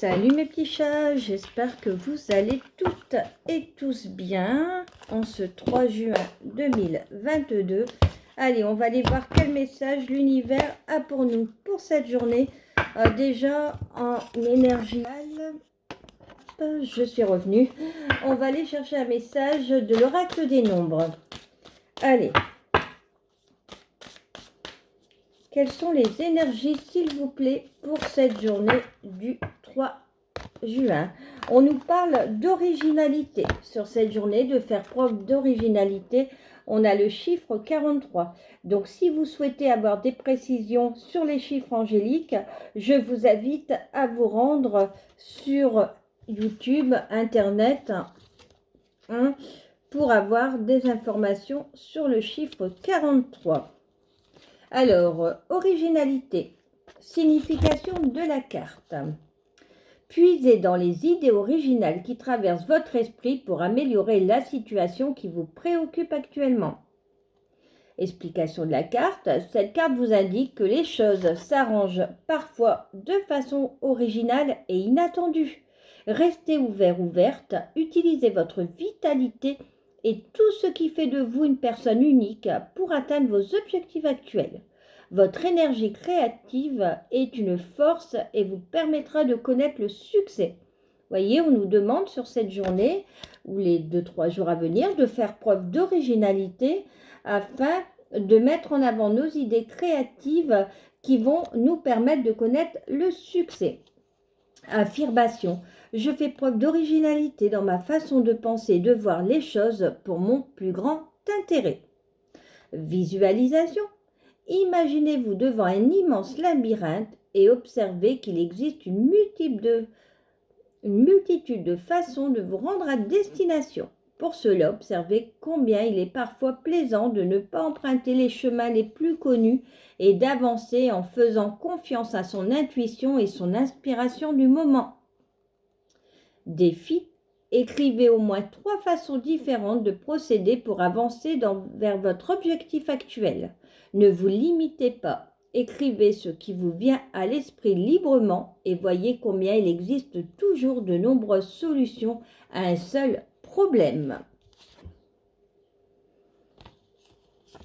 Salut mes petits chats, j'espère que vous allez toutes et tous bien en ce 3 juin 2022. Allez, on va aller voir quel message l'univers a pour nous pour cette journée. Déjà en énergie, je suis revenue. On va aller chercher un message de l'oracle des nombres. Allez. Quelles sont les énergies, s'il vous plaît, pour cette journée du 3 juin? On nous parle d'originalité sur cette journée, de faire preuve d'originalité. On a le chiffre 43. Donc, si vous souhaitez avoir des précisions sur les chiffres angéliques, je vous invite à vous rendre sur YouTube, Internet, pour avoir des informations sur le chiffre 43. Alors, originalité, signification de la carte. Puisez dans les idées originales qui traversent votre esprit pour améliorer la situation qui vous préoccupe actuellement. Explication de la carte. Cette carte vous indique que les choses s'arrangent parfois de façon originale et inattendue. Restez ouvert, ouverte, utilisez votre vitalité et tout ce qui fait de vous une personne unique pour atteindre vos objectifs actuels. Votre énergie créative est une force et vous permettra de connaître le succès. Voyez, on nous demande sur cette journée ou les 2-3 jours à venir de faire preuve d'originalité afin de mettre en avant nos idées créatives qui vont nous permettre de connaître le succès. Affirmation. Je fais preuve d'originalité dans ma façon de penser et de voir les choses pour mon plus grand intérêt. Visualisation. Imaginez-vous devant un immense labyrinthe et observez qu'il existe une multitude de façons de vous rendre à destination. Pour cela, observez combien il est parfois plaisant de ne pas emprunter les chemins les plus connus et d'avancer en faisant confiance à son intuition et son inspiration du moment. Défi. Écrivez au moins 3 façons différentes de procéder pour avancer vers votre objectif actuel. Ne vous limitez pas. Écrivez ce qui vous vient à l'esprit librement et voyez combien il existe toujours de nombreuses solutions à un seul problème.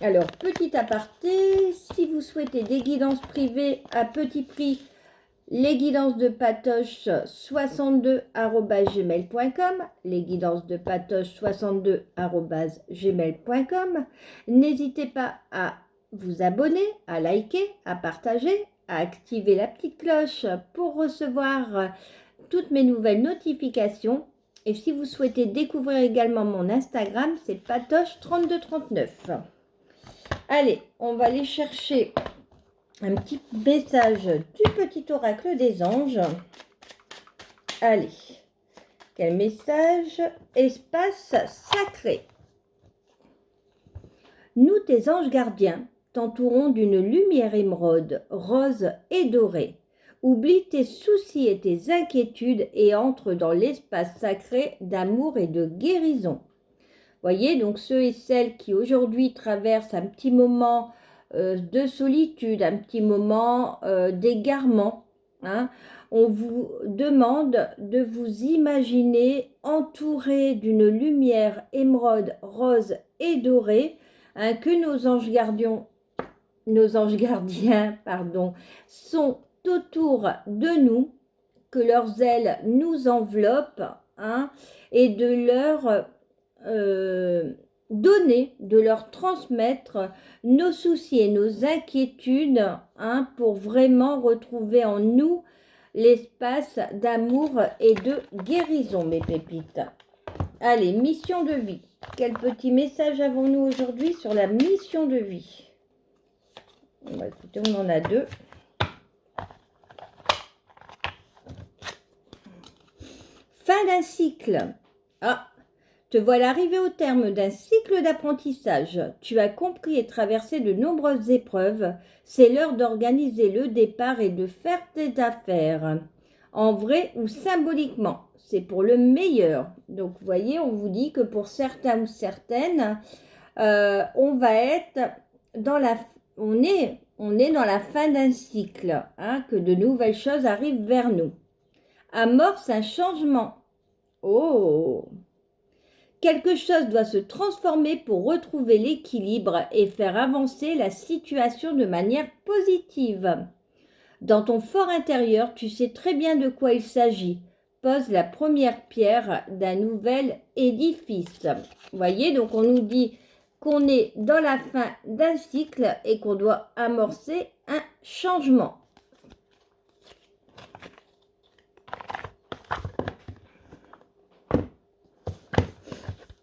Alors, petit aparté, si vous souhaitez des guidances privées à petit prix, les guidances de Patoche 62@gmail.com, les guidances de Patoche 62@gmail.com. N'hésitez pas à vous abonner, à liker, à partager, à activer la petite cloche pour recevoir toutes mes nouvelles notifications. Et si vous souhaitez découvrir également mon Instagram, c'est Patoche3239. Allez, on va aller chercher un petit message du petit oracle des anges. Allez, quel message? Espace sacré. Nous, tes anges gardiens, t'entourons d'une lumière émeraude, rose et dorée. Oublie tes soucis et tes inquiétudes et entre dans l'espace sacré d'amour et de guérison. Voyez, donc ceux et celles qui aujourd'hui traversent un petit moment de solitude, un petit moment d'égarement, on vous demande de vous imaginer entouré d'une lumière émeraude, rose et dorée, que nos anges gardiens sont autour de nous, que leurs ailes nous enveloppent, et de leur donner, de leur transmettre nos soucis et nos inquiétudes, pour vraiment retrouver en nous l'espace d'amour et de guérison, mes pépites. Allez, mission de vie. Quel petit message avons-nous aujourd'hui sur la mission de vie? Écoutez, on en a 2. Fin d'un cycle. Te voilà arrivé au terme d'un cycle d'apprentissage. Tu as compris et traversé de nombreuses épreuves. C'est l'heure d'organiser le départ et de faire tes affaires. En vrai ou symboliquement, c'est pour le meilleur. Donc, vous voyez, on vous dit que pour certains ou certaines, on va être dans la... On est dans la fin d'un cycle, que de nouvelles choses arrivent vers nous. amorce un changement. Oh! Quelque chose doit se transformer pour retrouver l'équilibre et faire avancer la situation de manière positive. Dans ton fort intérieur, tu sais très bien de quoi il s'agit. Pose la première pierre d'un nouvel édifice. Vous voyez, donc on nous dit qu'on est dans la fin d'un cycle et qu'on doit amorcer un changement.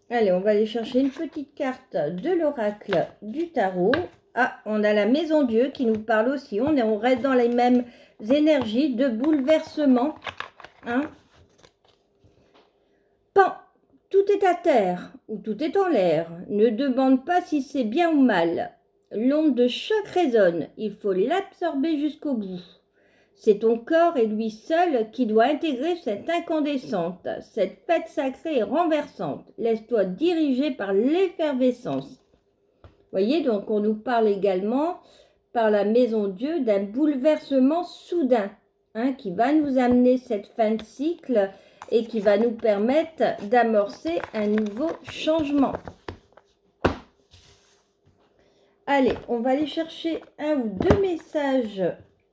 Allez, on va aller chercher une petite carte de l'oracle du tarot. Ah, on a la maison Dieu qui nous parle aussi. On reste dans les mêmes énergies de bouleversement. Hein? Pan, tout est à terre ou tout est en l'air. Ne demande pas si c'est bien ou mal. L'onde de choc résonne. Il faut l'absorber jusqu'au bout. C'est ton corps et lui seul qui doit intégrer cette incandescente, cette fête sacrée et renversante. Laisse-toi diriger par l'effervescence. Voyez, donc on nous parle également par la maison Dieu d'un bouleversement soudain, hein, qui va nous amener cette fin de cycle et qui va nous permettre d'amorcer un nouveau changement. Allez, on va aller chercher un ou deux messages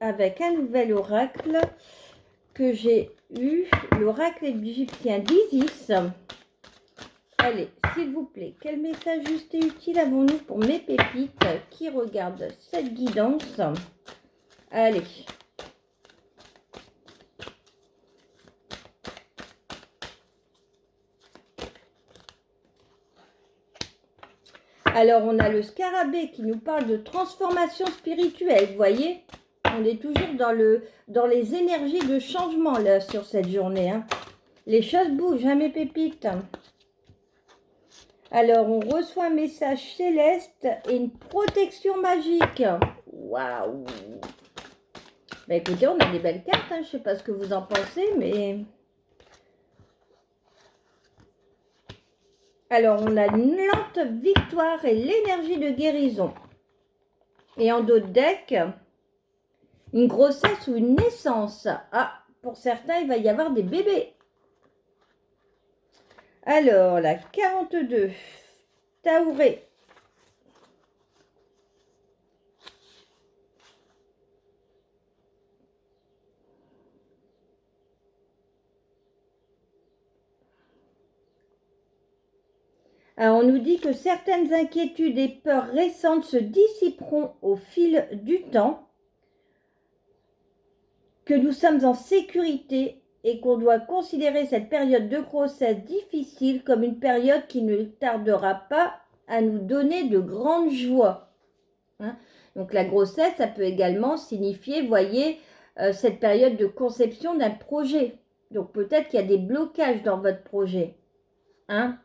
avec un nouvel oracle que j'ai eu, l'oracle égyptien d'Isis. Allez, s'il vous plaît, quel message juste et utile avons-nous pour mes pépites qui regardent cette guidance? Allez. Alors, on a le scarabée qui nous parle de transformation spirituelle, vous voyez? On est toujours dans les énergies de changement, là, sur cette journée. Hein. Les choses bougent, hein, mes pépites? Alors, on reçoit un message céleste et une protection magique. Waouh! Bah, écoutez, on a des belles cartes, hein. Je ne sais pas ce que vous en pensez, mais... Alors, on a une lente victoire et l'énergie de guérison. Et en dos de deck, une grossesse ou une naissance. Ah, pour certains, il va y avoir des bébés. Alors, la 42, Taouré. Alors, on nous dit que certaines inquiétudes et peurs récentes se dissiperont au fil du temps, que nous sommes en sécurité et qu'on doit considérer cette période de grossesse difficile comme une période qui ne tardera pas à nous donner de grandes joies. Hein? Donc la grossesse, ça peut également signifier, voyez, cette période de conception d'un projet. Donc peut-être qu'il y a des blocages dans votre projet. Hein?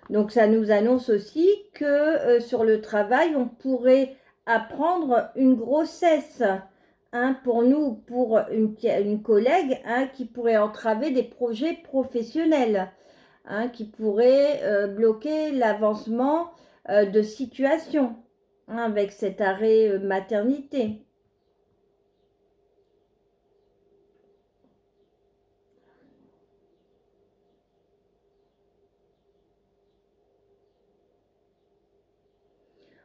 Donc ça nous annonce aussi que sur le travail, on pourrait apprendre une grossesse. Hein, pour nous, pour une collègue, hein, qui pourrait entraver des projets professionnels, hein, qui pourrait bloquer l'avancement de situation, hein, avec cet arrêt maternité.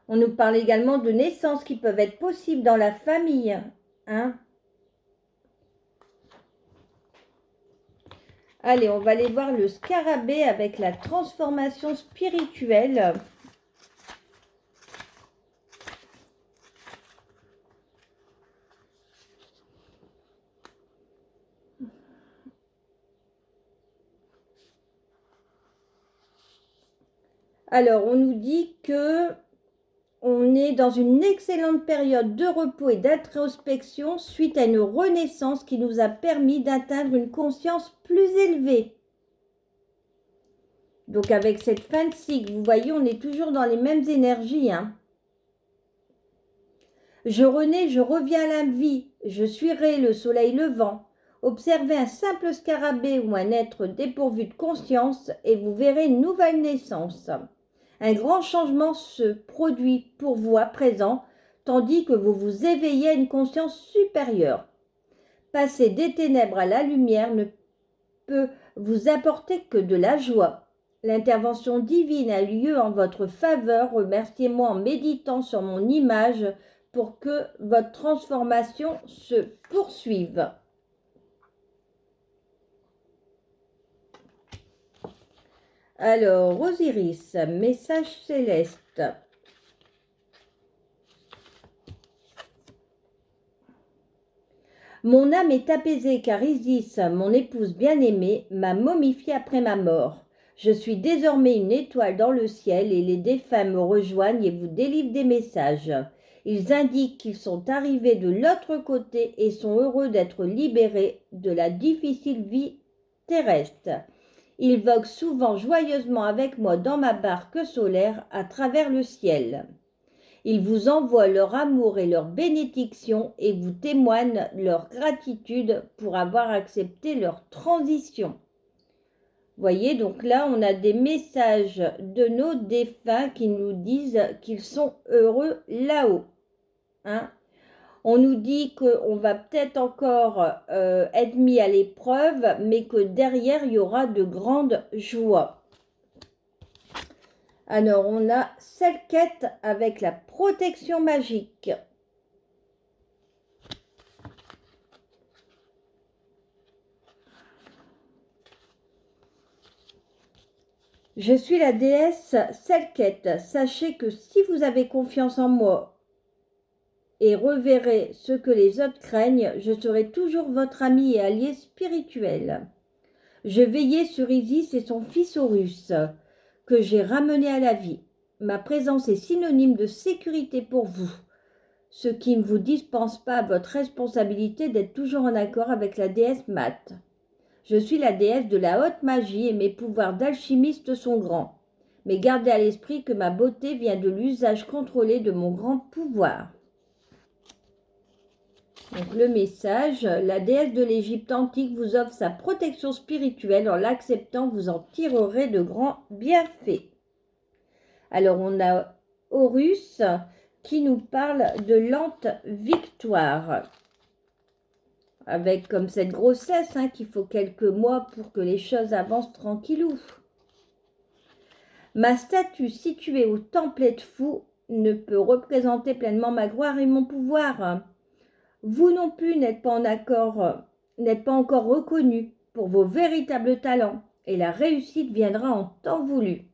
On nous parle également de naissances qui peuvent être possibles dans la famille. Hein. Allez, on va aller voir le scarabée avec la transformation spirituelle. Alors, on nous dit que on est dans une excellente période de repos et d'introspection suite à une renaissance qui nous a permis d'atteindre une conscience plus élevée. Donc avec cette fin de cycle, vous voyez, on est toujours dans les mêmes énergies. Hein. Je renais, je reviens à la vie, je suivrai le soleil levant. Observez un simple scarabée ou un être dépourvu de conscience et vous verrez une nouvelle naissance. Un grand changement se produit pour vous à présent, tandis que vous vous éveillez à une conscience supérieure. Passer des ténèbres à la lumière ne peut vous apporter que de la joie. L'intervention divine a lieu en votre faveur. Remerciez-moi en méditant sur mon image pour que votre transformation se poursuive. Alors, Osiris, message céleste. Mon âme est apaisée car Isis, mon épouse bien-aimée, m'a momifiée après ma mort. Je suis désormais une étoile dans le ciel et les défunts me rejoignent et vous délivrent des messages. Ils indiquent qu'ils sont arrivés de l'autre côté et sont heureux d'être libérés de la difficile vie terrestre. Ils voguent souvent joyeusement avec moi dans ma barque solaire à travers le ciel. Ils vous envoient leur amour et leur bénédiction et vous témoignent leur gratitude pour avoir accepté leur transition. Voyez, donc là, on a des messages de nos défunts qui nous disent qu'ils sont heureux là-haut. Hein? On nous dit qu'on va peut-être encore être mis à l'épreuve, mais que derrière, il y aura de grandes joies. Alors, on a Selket avec la protection magique. Je suis la déesse Selket. Sachez que si vous avez confiance en moi et reverrez ce que les autres craignent, je serai toujours votre ami et allié spirituel. Je veillais sur Isis et son fils Horus, que j'ai ramené à la vie. Ma présence est synonyme de sécurité pour vous, ce qui ne vous dispense pas votre responsabilité d'être toujours en accord avec la déesse Mat. Je suis la déesse de la haute magie et mes pouvoirs d'alchimiste sont grands. Mais gardez à l'esprit que ma beauté vient de l'usage contrôlé de mon grand pouvoir. Donc le message, la déesse de l'Égypte antique vous offre sa protection spirituelle. En l'acceptant, vous en tirerez de grands bienfaits. Alors on a Horus qui nous parle de lente victoire. Avec comme cette grossesse qu'il faut quelques mois pour que les choses avancent tranquillou. Ma statue située au temple de fou ne peut représenter pleinement ma gloire et mon pouvoir. Vous non plus n'êtes pas encore reconnu pour vos véritables talents et la réussite viendra en temps voulu.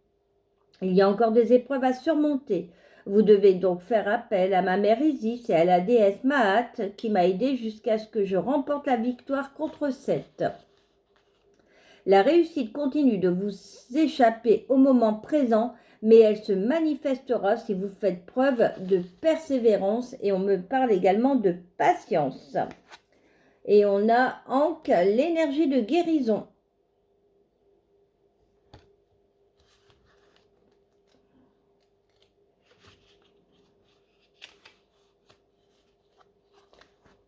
Il y a encore des épreuves à surmonter. Vous devez donc faire appel à ma mère Isis et à la déesse Maat qui m'a aidé jusqu'à ce que je remporte la victoire contre Seth. La réussite continue de vous échapper au moment présent, mais elle se manifestera si vous faites preuve de persévérance et on me parle également de patience. Et on a Ankh, l'énergie de guérison.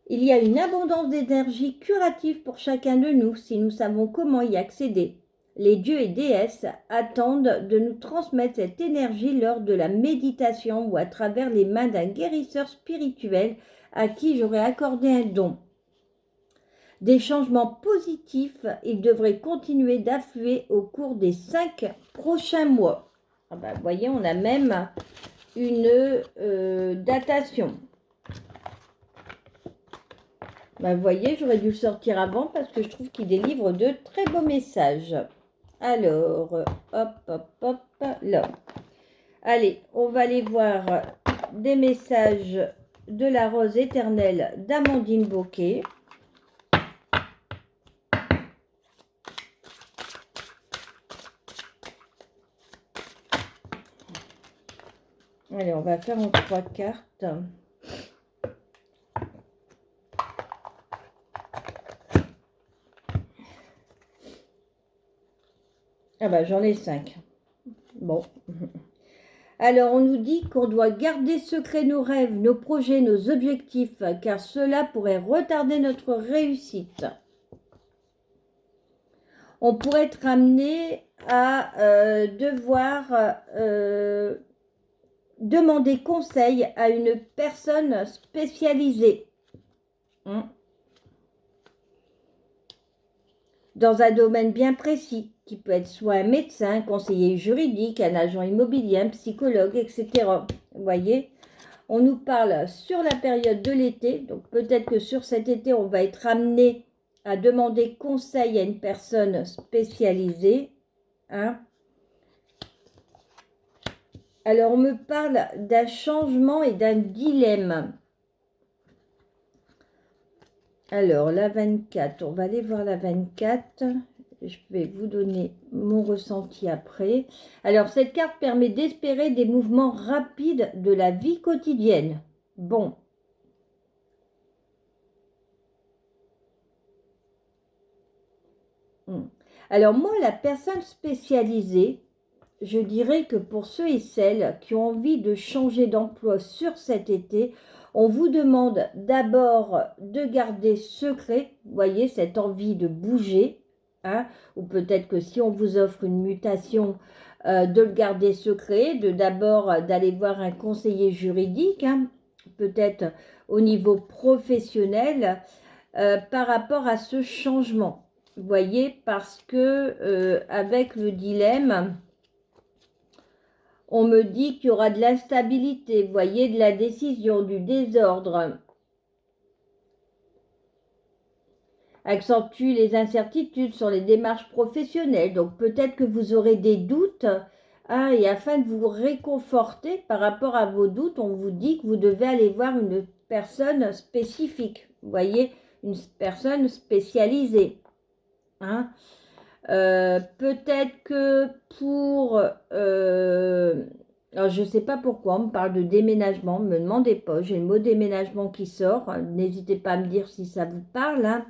Il y a une abondance d'énergie curative pour chacun de nous si nous savons comment y accéder. Les dieux et déesses attendent de nous transmettre cette énergie lors de la méditation ou à travers les mains d'un guérisseur spirituel à qui j'aurais accordé un don. Des changements positifs, ils devraient continuer d'affluer au cours des 5 prochains mois. Vous voyez, on a même une datation. Vous voyez, j'aurais dû le sortir avant parce que je trouve qu'il délivre de très beaux messages. Alors, hop, là. Allez, on va aller voir des messages de la rose éternelle d'Amandine Bocquet. Allez, on va faire en 3 cartes. J'en ai 5. Bon. Alors, on nous dit qu'on doit garder secret nos rêves, nos projets, nos objectifs, car cela pourrait retarder notre réussite. on pourrait être amené à devoir demander conseil à une personne spécialisée. Dans un domaine bien précis, qui peut être soit un médecin, un conseiller juridique, un agent immobilier, un psychologue, etc. Vous voyez, on nous parle sur la période de l'été, donc peut-être que sur cet été, on va être amené à demander conseil à une personne spécialisée. Alors, on me parle d'un changement et d'un dilemme. Alors, la 24, on va aller voir la 24. Je vais vous donner mon ressenti après. Alors, cette carte permet d'espérer des mouvements rapides de la vie quotidienne. Bon. Alors, moi, la personne spécialisée, je dirais que pour ceux et celles qui ont envie de changer d'emploi sur cet été, on vous demande d'abord de garder secret, vous voyez, cette envie de bouger, ou peut-être que si on vous offre une mutation, de le garder secret, d'abord d'aller voir un conseiller juridique, peut-être au niveau professionnel, par rapport à ce changement. Vous voyez, parce que avec le dilemme, on me dit qu'il y aura de l'instabilité, vous voyez, de la décision, du désordre. Accentue les incertitudes sur les démarches professionnelles. Donc peut-être que vous aurez des doutes. Et afin de vous réconforter par rapport à vos doutes, on vous dit que vous devez aller voir une personne spécifique. Vous voyez, une personne spécialisée. Peut-être que pour... alors, je ne sais pas pourquoi, on me parle de déménagement, ne me demandez pas, j'ai le mot déménagement qui sort, n'hésitez pas à me dire si ça vous parle.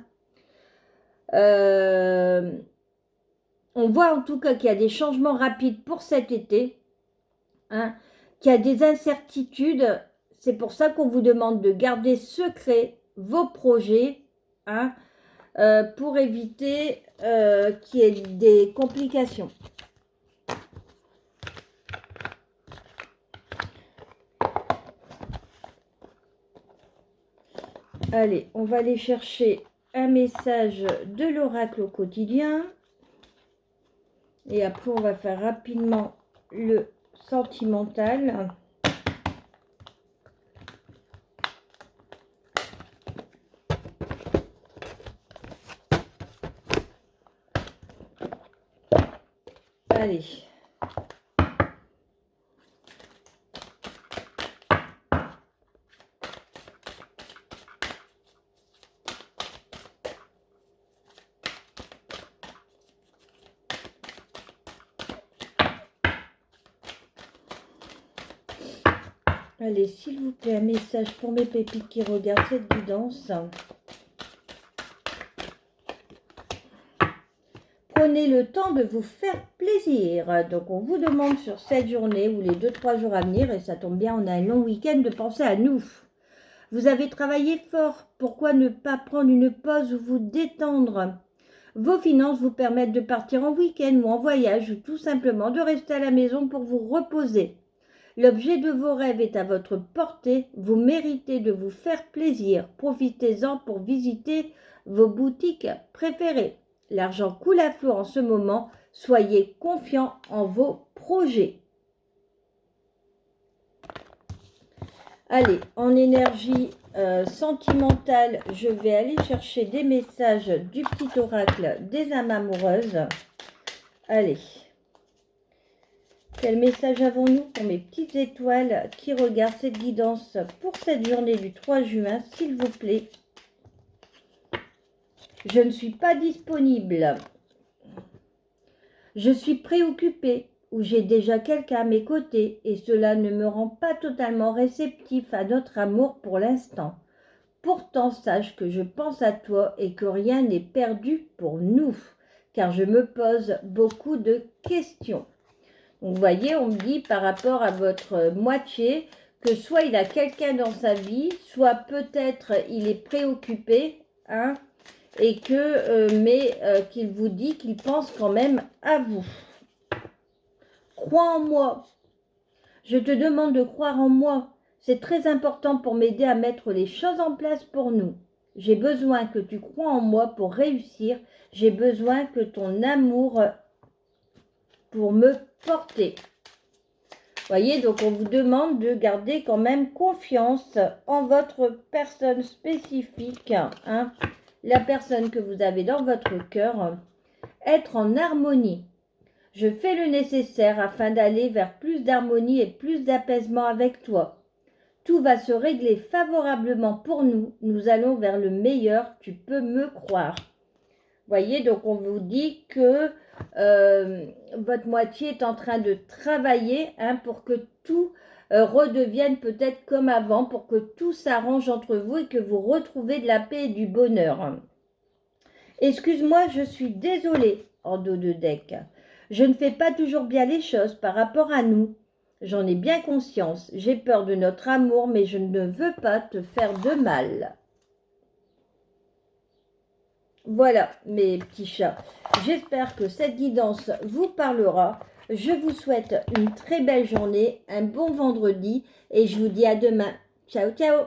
On voit en tout cas qu'il y a des changements rapides pour cet été, qu'il y a des incertitudes, c'est pour ça qu'on vous demande de garder secret vos projets, pour éviter qu'il y ait des complications. Allez, on va aller chercher un message de l'oracle au quotidien. Et après, on va faire rapidement le sentimental. Allez. Allez, s'il vous plaît, un message pour mes pépites qui regardent cette guidance. Prenez le temps de vous faire plaisir. Donc, on vous demande sur cette journée ou les 2-3 jours à venir, et ça tombe bien, on a un long week-end, de penser à nous. Vous avez travaillé fort. Pourquoi ne pas prendre une pause ou vous détendre? Vos finances vous permettent de partir en week-end ou en voyage ou tout simplement de rester à la maison pour vous reposer. L'objet de vos rêves est à votre portée. Vous méritez de vous faire plaisir. Profitez-en pour visiter vos boutiques préférées. L'argent coule à flot en ce moment. Soyez confiants en vos projets. Allez, en énergie sentimentale, je vais aller chercher des messages du petit oracle des âmes amoureuses. Allez. Quel message avons-nous pour mes petites étoiles qui regardent cette guidance pour cette journée du 3 juin, s'il vous plaît? Je ne suis pas disponible. Je suis préoccupée ou j'ai déjà quelqu'un à mes côtés et cela ne me rend pas totalement réceptif à notre amour pour l'instant. Pourtant, sache que je pense à toi et que rien n'est perdu pour nous, car je me pose beaucoup de questions. Donc, vous voyez, on me dit par rapport à votre moitié que soit il a quelqu'un dans sa vie, soit peut-être il est préoccupé, et qu'il vous dit qu'il pense quand même à vous. Crois en moi. Je te demande de croire en moi. C'est très important pour m'aider à mettre les choses en place pour nous. J'ai besoin que tu crois en moi pour réussir. J'ai besoin que ton amour pour me porter. Voyez, donc on vous demande de garder quand même confiance en votre personne spécifique, hein, la personne que vous avez dans votre cœur, être en harmonie. Je fais le nécessaire afin d'aller vers plus d'harmonie et plus d'apaisement avec toi. Tout va se régler favorablement pour nous. Nous allons vers le meilleur, tu peux me croire. Voyez, donc on vous dit que votre moitié est en train de travailler, hein, pour que tout redevienne peut-être comme avant, pour que tout s'arrange entre vous et que vous retrouvez de la paix et du bonheur. Excuse-moi, je suis désolée, en dos de deck. Je ne fais pas toujours bien les choses par rapport à nous. J'en ai bien conscience. J'ai peur de notre amour, mais je ne veux pas te faire de mal. Voilà, mes petits chats. J'espère que cette guidance vous parlera. Je vous souhaite une très belle journée, un bon vendredi et je vous dis à demain. Ciao, ciao!